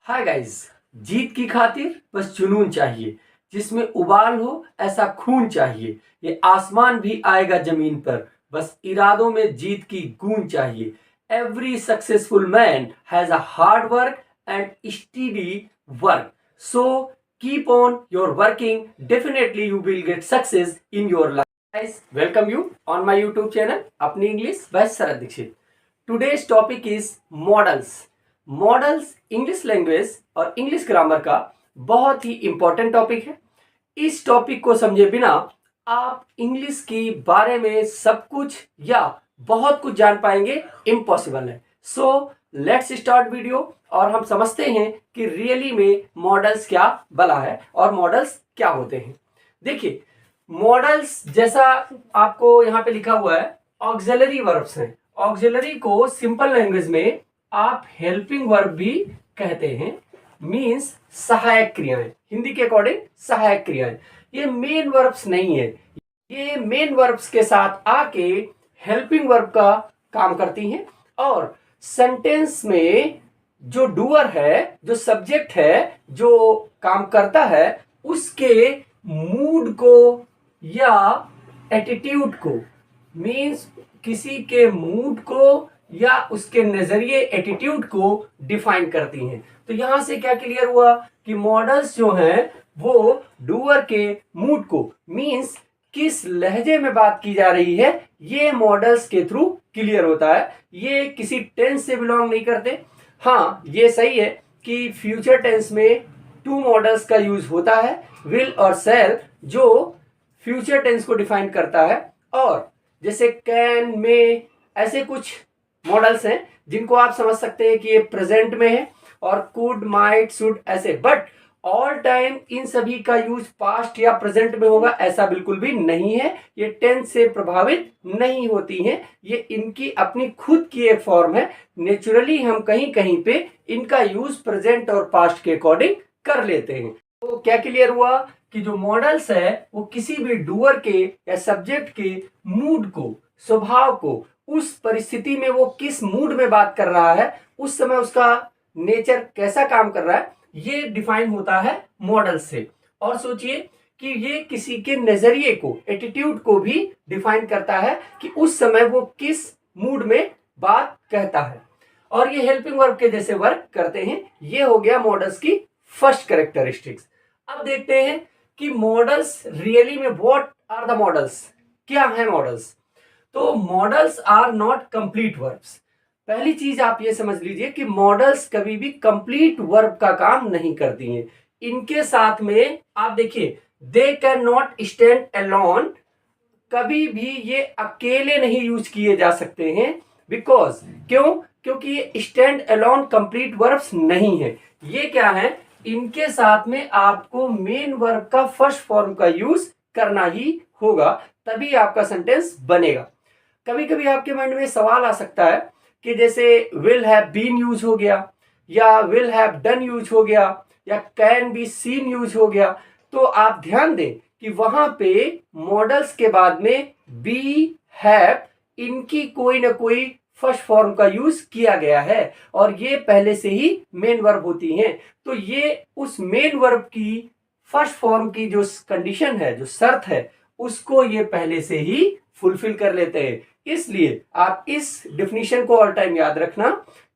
Hi guys. जीत की खातिर बस जुनून चाहिए, जिसमें उबाल हो ऐसा खून चाहिए। ये आसमान भी आएगा जमीन पर, बस इरादों में जीत की गूंज चाहिए। Every successful man has a hard work and study work, so keep on your working, definitely you will get success in your life. Guys, welcome you on my YouTube channel अपनी इंग्लिश बाय Sharad Dikshit. Today's topic is modals. Modals English language और English grammar का बहुत ही important topic है। इस topic को समझे बिना आप इंग्लिश के बारे में सब कुछ या बहुत कुछ जान पाएंगे इम्पॉसिबल है। सो लेट्स स्टार्ट वीडियो और हम समझते हैं कि रियली में मॉडल्स क्या भला है और मॉडल्स क्या होते हैं। देखिए, मॉडल्स जैसा आपको यहाँ पे लिखा हुआ है ऑक्सिलरी वर्ब्स हैं। ऑक्सिलरी को सिंपल लैंग्वेज में आप हेल्पिंग वर्ब भी कहते हैं, मीन्स सहायक क्रियाएं। हिंदी के अकॉर्डिंग सहायक क्रियाएं। ये मेन वर्ब्स नहीं है, ये मेन वर्ब्स के साथ आके हेल्पिंग वर्ब का काम करती हैं और सेंटेंस में जो डूअर है, जो सब्जेक्ट है, जो काम करता है, उसके मूड को या एटीट्यूड को, मीन्स किसी के मूड को या उसके नजरिए एटीट्यूड को डिफाइन करती हैं। तो यहां से क्या क्लियर हुआ कि मॉडल्स जो हैं वो डूअर के मूड को, मीन्स किस लहजे में बात की जा रही है, ये मॉडल्स के थ्रू क्लियर होता है। ये किसी टेंस से बिलोंग नहीं करते। हाँ, ये सही है कि फ्यूचर टेंस में टू मॉडल्स का यूज होता है, विल और शैल, जो फ्यूचर टेंस को डिफाइन करता है। और जैसे कैन, मे, ऐसे कुछ मॉडल्स हैं जिनको आप समझ सकते हैं कि ये प्रेजेंट में है, और कुड, माइट, शुड, ऐसे। बट ऑल टाइम इन सभी का यूज पास्ट या प्रेजेंट में होगा ऐसा बिल्कुल भी नहीं है। ये टेंस से प्रभावित नहीं होती हैं, ये इनकी अपनी खुद की एक फॉर्म है। नेचुरली हम कहीं कहीं पे इनका यूज प्रेजेंट और पास्ट के अकॉर्डिंग कर लेते हैं। तो क्या क्लियर हुआ कि जो मॉडल्स है वो किसी भी डूअर के या सब्जेक्ट के मूड को, स्वभाव को, उस परिस्थिति में वो किस मूड में बात कर रहा है, उस समय उसका नेचर कैसा काम कर रहा है, ये डिफाइन होता है मॉडल से। और सोचिए कि ये किसी के नजरिए को, एटीट्यूड को भी डिफाइन करता है कि उस समय वो किस मूड में बात कहता है, और ये हेल्पिंग वर्ब के जैसे वर्क करते हैं। ये हो गया मॉडल्स की फर्स्ट कैरेक्टरिस्टिक्स। अब देखते हैं कि मॉडल्स रियली में व्हाट आर द मॉडल्स, क्या है मॉडल्स। तो models are not complete verbs. पहली चीज आप ये समझ लीजिए कि मॉडल्स कभी भी कंप्लीट वर्ब का काम नहीं करती हैं। इनके साथ में आप देखिए, they can not stand alone, कभी भी ये अकेले नहीं यूज किए जा सकते हैं। बिकॉज, क्यों? क्योंकि ये स्टैंड अलोन कंप्लीट वर्ब्स नहीं है। ये क्या है, इनके साथ में आपको मेन वर्ब का फर्स्ट फॉर्म का यूज करना ही होगा, तभी आपका सेंटेंस बनेगा। कभी कभी आपके माइंड में सवाल आ सकता है कि जैसे विल हैव बीन यूज हो गया, या विल हैव डन यूज हो गया, या कैन बी सीन यूज हो गया। तो आप ध्यान दें कि वहां पे मॉडल्स के बाद में बी, हैव, इनकी कोई ना कोई फर्स्ट फॉर्म का यूज किया गया है, और ये पहले से ही मेन वर्ब होती हैं। तो ये उस मेन वर्ब की फर्स्ट फॉर्म की जो कंडीशन है, जो शर्त है, उसको ये पहले से ही फुलफिल कर लेते हैं। इसलिए आप इस डेफिनेशन को ऑल टाइम याद रखना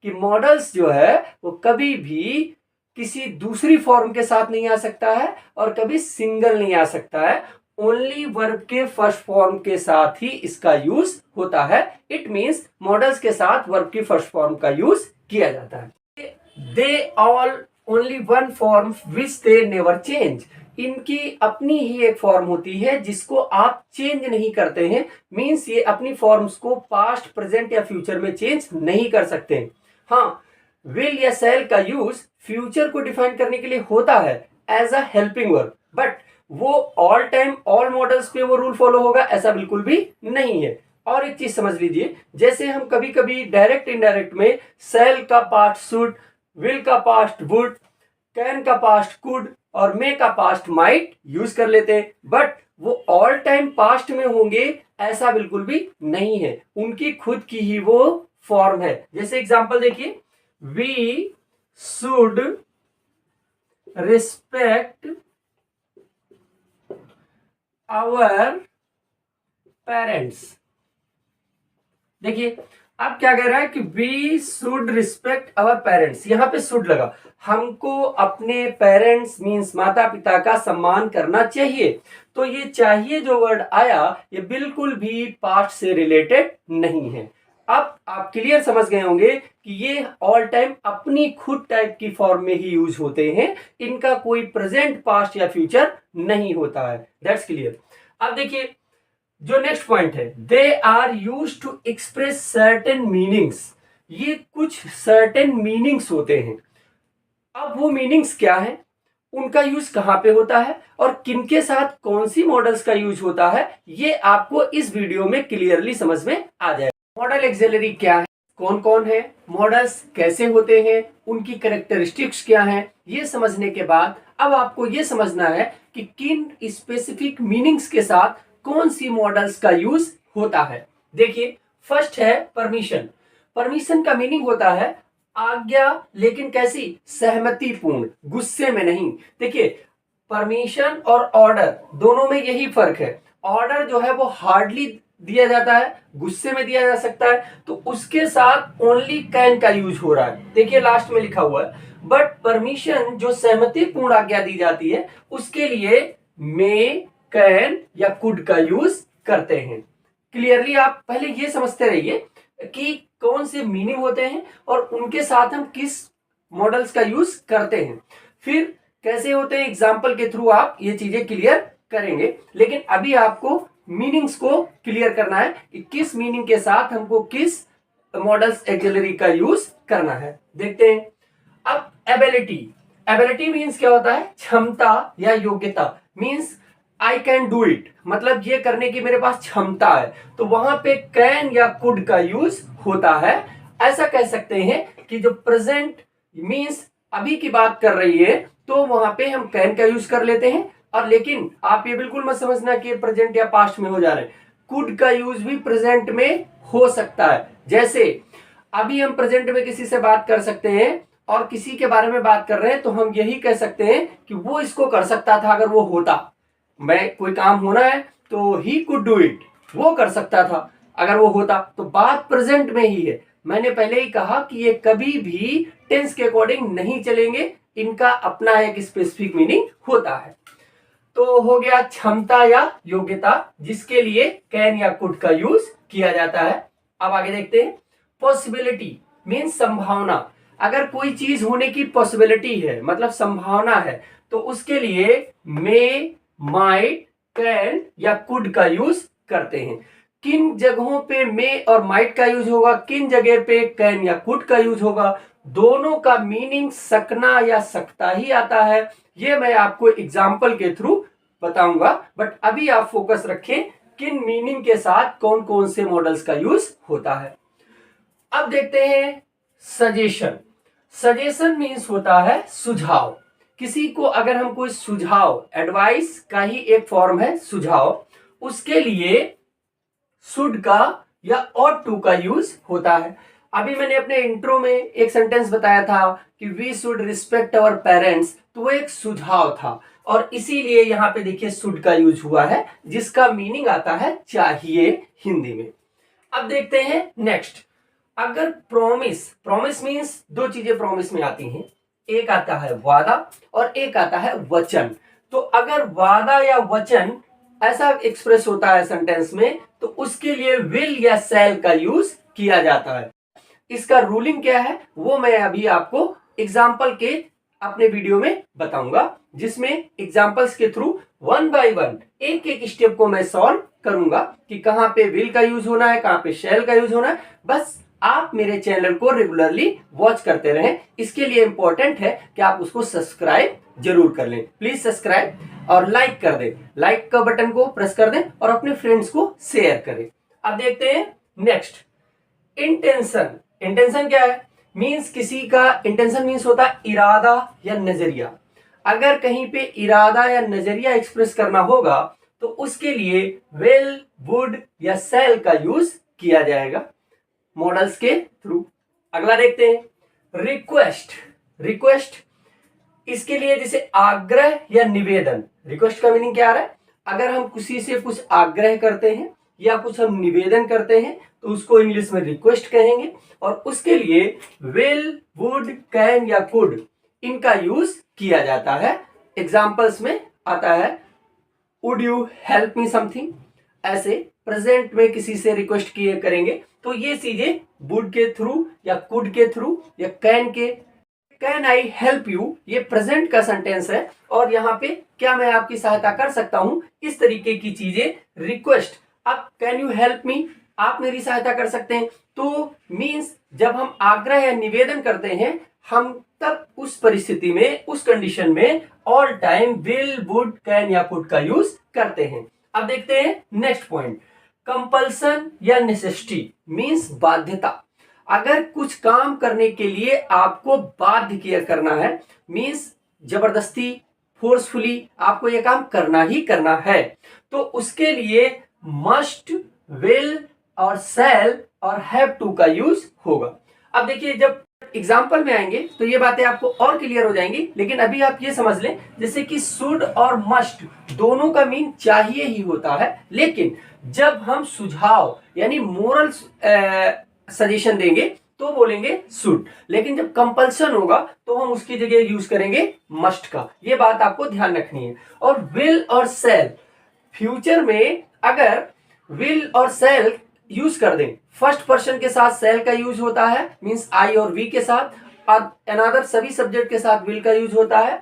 कि मॉडल्स जो है वो कभी भी किसी दूसरी फॉर्म के साथ नहीं आ सकता है, और कभी सिंगल नहीं आ सकता है। ओनली वर्ब के फर्स्ट फॉर्म के साथ ही इसका यूज होता है। इट मींस मॉडल्स के साथ वर्ब की फर्स्ट फॉर्म का यूज किया जाता है। They all only one form which they never change. इनकी अपनी ही एक फॉर्म होती है जिसको आप चेंज नहीं करते हैं। मींस ये अपनी फॉर्म्स को पास्ट, प्रेजेंट या फ्यूचर में चेंज नहीं कर सकते। हाँ, विल या शैल का यूज फ्यूचर को डिफाइन करने के लिए होता है as a helping verb, but वो ऑल टाइम ऑल मॉडल्स पे वो रूल फॉलो होगा ऐसा बिल्कुल भी नहीं है। और एक चीज समझ लीजिए, जैसे हम कभी कभी डायरेक्ट इनडायरेक्ट में शैल का पास्ट शुड, विल का पास्ट वुड, कैन का पास्ट कुड और मे का पास्ट माइट यूज कर लेते हैं, बट वो ऑल टाइम पास्ट में होंगे ऐसा बिल्कुल भी नहीं है। उनकी खुद की ही वो फॉर्म है। जैसे एग्जांपल देखिए, we should respect our parents. देखिए अब क्या कह रहा है कि we should respect our parents, यहां पे शुड लगा, हमको अपने पेरेंट्स मींस माता पिता का सम्मान करना चाहिए। तो ये चाहिए जो वर्ड आया ये बिल्कुल भी पास्ट से रिलेटेड नहीं है। अब आप क्लियर समझ गए होंगे कि ये ऑल टाइम अपनी खुद टाइप की फॉर्म में ही यूज होते हैं, इनका कोई प्रेजेंट पास्ट या फ्यूचर नहीं होता है। That's clear. अब देखिए जो नेक्स्ट पॉइंट है, they are use to express certain meanings, ये कुछ सर्टेन मीनिंग्स होते हैं। अब वो मीनिंग्स क्या है, उनका यूज कहां पे होता है और किनके साथ कौन सी मॉडल्स का यूज होता है, ये आपको इस वीडियो में क्लियरली समझ में आ जाए। मॉडल एक्सिलरी क्या है, कौन कौन है, मॉडल्स कैसे होते हैं, उनकी कैरेक्टरिस्टिक्स क्या है, ये समझने के बाद अब आपको ये समझना है कि किन स्पेसिफिक मीनिंग्स के साथ कौन सी मॉडल्स का यूज होता है। देखिए फर्स्ट है परमिशन। परमिशन का मीनिंग होता है आज्ञा, लेकिन कैसी, सहमति पूर्ण, गुस्से में नहीं। देखिए परमिशन और ऑर्डर दोनों में यही फर्क है, ऑर्डर जो है वो हार्डली दिया जाता है, गुस्से में दिया जा सकता है, तो उसके साथ ओनली कैन का यूज हो रहा है। देखिए लास्ट में लिखा हुआ है। बट परमिशन जो सहमति पूर्ण आज्ञा दी जाती है उसके लिए मे, कैन या कुड का यूज करते हैं। क्लियरली आप पहले ये समझते रहिए कि कौन से मीनिंग होते हैं और उनके साथ हम किस मॉडल्स का यूज करते हैं, फिर कैसे होते हैं, एग्जाम्पल के थ्रू आप ये चीजें क्लियर करेंगे। लेकिन अभी आपको मीनिंग्स को क्लियर करना है कि किस मीनिंग के साथ हमको किस मॉडल्स एक्सिलरी का यूज करना है। देखते हैं। अब एबिलिटी, एबिलिटी मीन्स क्या होता है, क्षमता या योग्यता, means I can do it, मतलब ये करने की मेरे पास क्षमता है, तो वहां पे कैन या कुड का यूज होता है। ऐसा कह सकते हैं कि जो प्रेजेंट मीन्स अभी की बात कर रही है तो वहां पे हम कैन का यूज कर लेते हैं। और लेकिन आप ये बिल्कुल मत समझना कि प्रेजेंट या पास्ट में हो जा रहे हैं, कुड का यूज भी प्रेजेंट में हो सकता है। जैसे अभी हम प्रेजेंट में किसी से बात कर सकते हैं और किसी के बारे में बात कर रहे हैं तो हम यही कह सकते हैं कि वो इसको कर सकता था अगर वो होता, मैं कोई काम होना है तो ही कुड डू इट, वो कर सकता था अगर वो होता, तो बात प्रेजेंट में ही है। मैंने पहले ही कहा कि ये कभी भी टेंस के अकॉर्डिंग नहीं चलेंगे, इनका अपना एक स्पेसिफिक मीनिंग होता है। तो हो गया क्षमता या योग्यता, जिसके लिए कैन या कुड का यूज किया जाता है। अब आगे देखते हैं। पॉसिबिलिटी मीन्स संभावना, अगर कोई चीज होने की पॉसिबिलिटी है मतलब संभावना है तो उसके लिए मे, माइट, कैन या कुड का यूज करते हैं। किन जगहों पे मे और माइट का यूज होगा, किन जगह पे कैन या कुड का यूज होगा, दोनों का मीनिंग सकना या सकता ही आता है। ये मैं आपको एग्जाम्पल के थ्रू बताऊंगा, बट अभी आप फोकस रखें किन मीनिंग के साथ कौन कौन से मॉडल्स का यूज होता है। अब देखते हैं सजेशन। सजेशन मीन्स होता है सुझाव, किसी को अगर हम कोई सुझाव, एडवाइस का ही एक फॉर्म है सुझाव, उसके लिए शुड का या ought to का यूज होता है। अभी मैंने अपने इंट्रो में एक सेंटेंस बताया था कि we should respect our parents, तो वो एक सुझाव था और इसीलिए यहां पे देखिए शुड का यूज हुआ है, जिसका मीनिंग आता है चाहिए हिंदी में। अब देखते हैं नेक्स्ट। अगर प्रॉमिस, प्रॉमिस मीन्स दो चीजें प्रॉमिस में आती हैं, एक आता है वादा और एक आता है वचन। तो अगर वादा या वचन ऐसा एक्सप्रेस होता है सेंटेंस में तो उसके लिए विल या शैल का यूज किया जाता है। इसका रूलिंग क्या है वो मैं अभी आपको एग्जाम्पल के अपने वीडियो में बताऊंगा, जिसमें एग्जाम्पल्स के थ्रू वन बाय वन एक एक स्टेप को मैं सॉल्व करूंगा कि कहां पे विल का यूज होना है, कहां पे शैल का यूज होना है। बस आप मेरे चैनल को रेगुलरली वॉच करते रहें, इसके लिए इंपॉर्टेंट है कि आप उसको सब्सक्राइब जरूर कर लें। प्लीज सब्सक्राइब और लाइक कर दें, लाइक का बटन को प्रेस कर दें और अपने फ्रेंड्स को शेयर करें। अब देखते हैं नेक्स्ट, इंटेंशन। इंटेंशन क्या है, मीन्स किसी का, इंटेंशन मीन्स होता है इरादा या नजरिया। अगर कहीं पे इरादा या नजरिया एक्सप्रेस करना होगा तो उसके लिए विल, वुड या शैल का यूज किया जाएगा मॉडल्स के थ्रू। अगला देखते हैं रिक्वेस्ट। रिक्वेस्ट इसके लिए जैसे आग्रह या निवेदन, रिक्वेस्ट का मीनिंग क्या आ रहा है, अगर हम किसी से कुछ आग्रह करते हैं या कुछ हम निवेदन करते हैं तो उसको इंग्लिश में रिक्वेस्ट कहेंगे। और उसके लिए विल, वुड, कैन या कुड इनका यूज किया जाता है। एग्जाम्पल्स में आता है would you help me something, ऐसे प्रेजेंट में किसी से रिक्वेस्ट किए करेंगे तो ये चीजें वुड के थ्रू या कुड के थ्रू या कैन आई हेल्प यू, ये प्रेजेंट का सेंटेंस है और यहाँ पे क्या मैं आपकी सहायता कर सकता हूं, इस तरीके की चीजें रिक्वेस्ट। अब कैन यू हेल्प मी, आप मेरी सहायता कर सकते हैं, तो मीन्स जब हम आग्रह या निवेदन करते हैं हम तब उस परिस्थिति में, उस कंडीशन में all time will, would, can या कुड का यूज करते हैं। अब देखते हैं नेक्स्ट पॉइंट, कंपल्सन या नेसेसिटी मीन्स बाध्यता। अगर कुछ काम करने के लिए आपको बाध्य किया करना है, मीन्स जबरदस्ती, फोर्सफुली आपको यह काम करना ही करना है, तो उसके लिए मस्ट, विल और शैल और हैव टू का यूज होगा। अब देखिए जब एग्जाम्पल में आएंगे तो ये बातें आपको और क्लियर हो जाएंगी, लेकिन अभी आप ये समझ लें जैसे कि शुड और मस्ट दोनों का मीन चाहिए ही होता है, लेकिन जब हम सुझाव यानी मोरल सजेशन देंगे तो बोलेंगे शुड, लेकिन जब कंपल्सन होगा तो हम उसकी जगह यूज करेंगे मस्ट का। ये बात आपको ध्यान रखनी है। और विल और शैल, फ्यूचर में अगर विल और शैल यूज कर दें, फर्स्ट पर्सन के साथ शैल का यूज होता है, मींस आई और वी के साथ, और अनदर सभी सब्जेक्ट के साथ विल का यूज होता है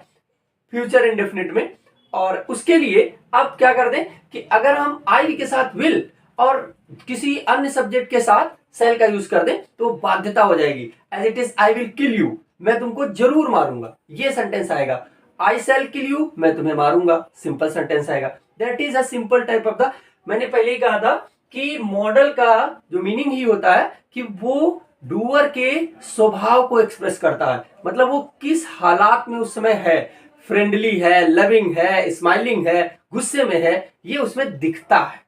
फ्यूचर इंडेफिनिट में। और उसके लिए अब क्या कर दें कि अगर हम आई के साथ विल और किसी अन्य सब्जेक्ट के साथ शैल का यूज कर दें तो बाध्यता हो जाएगी। As it is I will kill you, मैं तुमको जरूर मारूंगा, ये सेंटेंस आएगा। आई शैल किल यू, मैं तुम्हें मारूंगा, सिंपल सेंटेंस आएगा। That is a simple type of the, मैंने पहले ही कहा था कि मॉडल का जो मीनिंग ही होता है कि वो डूअर के स्वभाव को एक्सप्रेस करता है, मतलब वो किस हालात में उस समय है, फ्रेंडली है, लविंग है, स्माइलिंग है, गुस्से में है, ये उसमें दिखता है।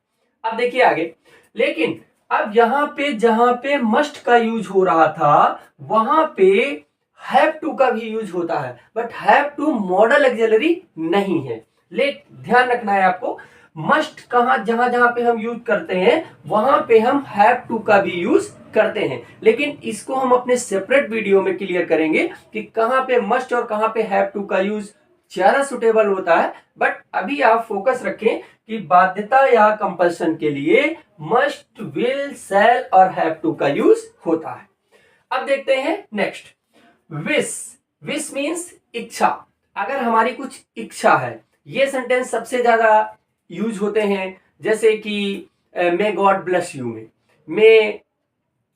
अब देखिए आगे, लेकिन अब यहां पे जहां पे मस्ट का यूज हो रहा था वहां पे हैव टू का भी यूज होता है, but have to modal auxiliary नहीं है। लेकिन ध्यान रखना है आपको, मस्ट कहां, जहां जहां पे हम यूज करते हैं वहां पे हम हैव टू का भी यूज करते हैं, लेकिन इसको हम अपने सेपरेट वीडियो में क्लियर करेंगे कि कहां पे मस्ट और कहां पे हैव टू का यूज ज्यादा सुटेबल होता है। बट अभी आप फोकस रखें कि बाध्यता या कंपल्सन के लिए मस्ट, विल, शैल और हैव टू का यूज होता है। अब देखते हैं नेक्स्ट, विश। विश मीन्स इच्छा। अगर हमारी कुछ इच्छा है, ये सेंटेंस सबसे ज्यादा यूज होते हैं, जैसे कि मे गॉड ब्लेस यू में, मे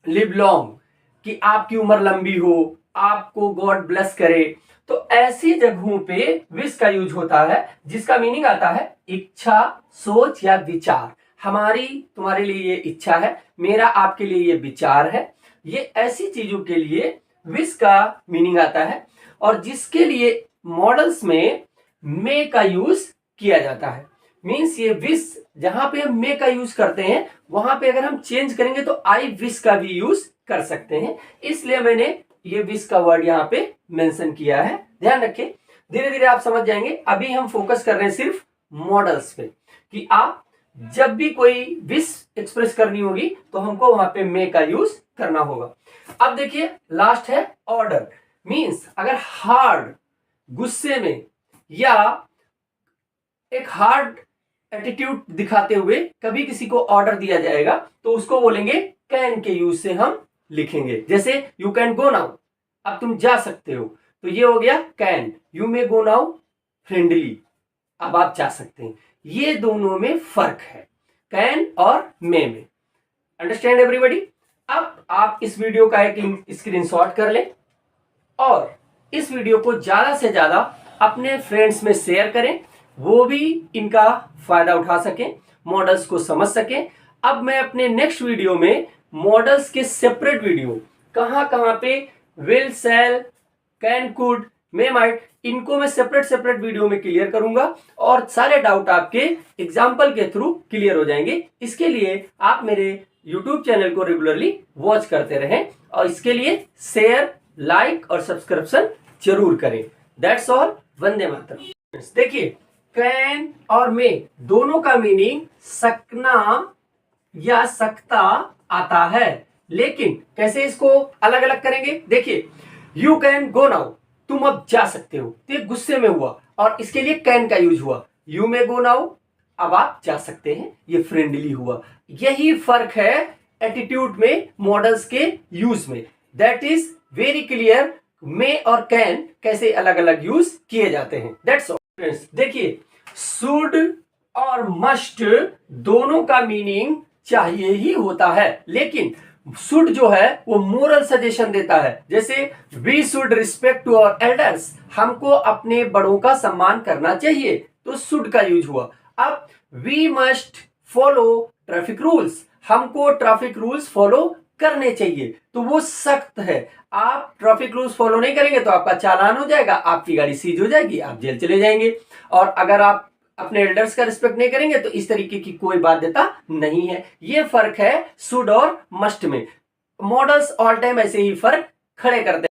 लिव लॉन्ग, कि आपकी उम्र लंबी हो, आपको गॉड ब्लेस करे, तो ऐसी जगहों पे विश का यूज होता है जिसका मीनिंग आता है इच्छा, सोच या विचार। हमारी तुम्हारे लिए ये इच्छा है, मेरा आपके लिए ये विचार है, ये ऐसी चीजों के लिए विश का मीनिंग आता है। और जिसके लिए मॉडल्स में मे का यूज किया जाता है, मीन्स ये विश जहां पे हम मे का यूज करते हैं वहां पे अगर हम चेंज करेंगे तो आई विश का भी यूज कर सकते हैं, इसलिए मैंने ये विश का वर्ड यहाँ पे मेंशन किया है। ध्यान रखें, धीरे धीरे आप समझ जाएंगे। अभी हम फोकस कर रहे हैं सिर्फ मॉडल्स पे कि आप जब भी कोई विश एक्सप्रेस करनी होगी तो हमको वहां पे मे का यूज करना होगा। अब देखिए लास्ट है ऑर्डर, मीन्स अगर हार्ड, गुस्से में या एक हार्ड एटीट्यूड दिखाते हुए कभी किसी को ऑर्डर दिया जाएगा तो उसको बोलेंगे कैन के यूज से हम लिखेंगे। जैसे यू कैन गो नाउ, अब तुम जा सकते हो, तो ये हो गया can. You may go now friendly, अब आप जा सकते हैं। ये दोनों में फर्क है, कैन और मे में। Understand everybody? अब आप इस वीडियो का एक स्क्रीनशॉट कर लें और इस वीडियो को ज्यादा से ज्यादा अपने फ्रेंड्स में शेयर करें, वो भी इनका फायदा उठा सकें, मॉडल्स को समझ सकें। अब मैं अपने नेक्स्ट वीडियो में मॉडल्स के सेपरेट वीडियो कहां कहां पे will, shall, can, could, may, might, इनको मैं सेपरेट वीडियो में क्लियर करूंगा और सारे डाउट आपके एग्जाम्पल के थ्रू क्लियर हो जाएंगे। इसके लिए आप मेरे YouTube चैनल को रेगुलरली वॉच करते रहें और इसके लिए शेयर, लाइक और सब्सक्रिप्शन जरूर करें। That's all. वंदे मातरम। देखिए कैन और मे दोनों का मीनिंग सकना या सकता आता है, लेकिन कैसे इसको अलग अलग करेंगे? देखिए यू कैन गो नाउ, तुम अब जा सकते हो, तो ये गुस्से में हुआ और इसके लिए कैन का यूज हुआ। यू मे गो नाउ, अब आप जा सकते हैं, ये फ्रेंडली हुआ। यही फर्क है एटीट्यूड में मॉडल्स के यूज में। दैट इज वेरी क्लियर मे और कैन कैसे अलग अलग यूज किए जाते हैं। That's all friends. देखिए शुड और मस्ट दोनों का मीनिंग चाहिए ही होता है, लेकिन शुड जो है वो मोरल सजेशन देता है। जैसे we should respect to our elders, हमको अपने बड़ों का सम्मान करना चाहिए, तो शुड का यूज हुआ। अब we must follow traffic rules, हमको ट्रैफिक रूल्स फॉलो करने चाहिए, तो वो सख्त है। आप ट्रैफिक रूल्स फॉलो नहीं करेंगे तो आपका चालान हो जाएगा, आपकी गाड़ी सीज हो जाएगी, आप जेल चले जाएंगे। और अगर आप अपने एल्डर्स का रिस्पेक्ट नहीं करेंगे तो इस तरीके की कोई बाध्यता नहीं है। ये फर्क है शुड और मस्ट में। मॉडल्स ऑल टाइम ऐसे ही फर्क खड़े करते हैं।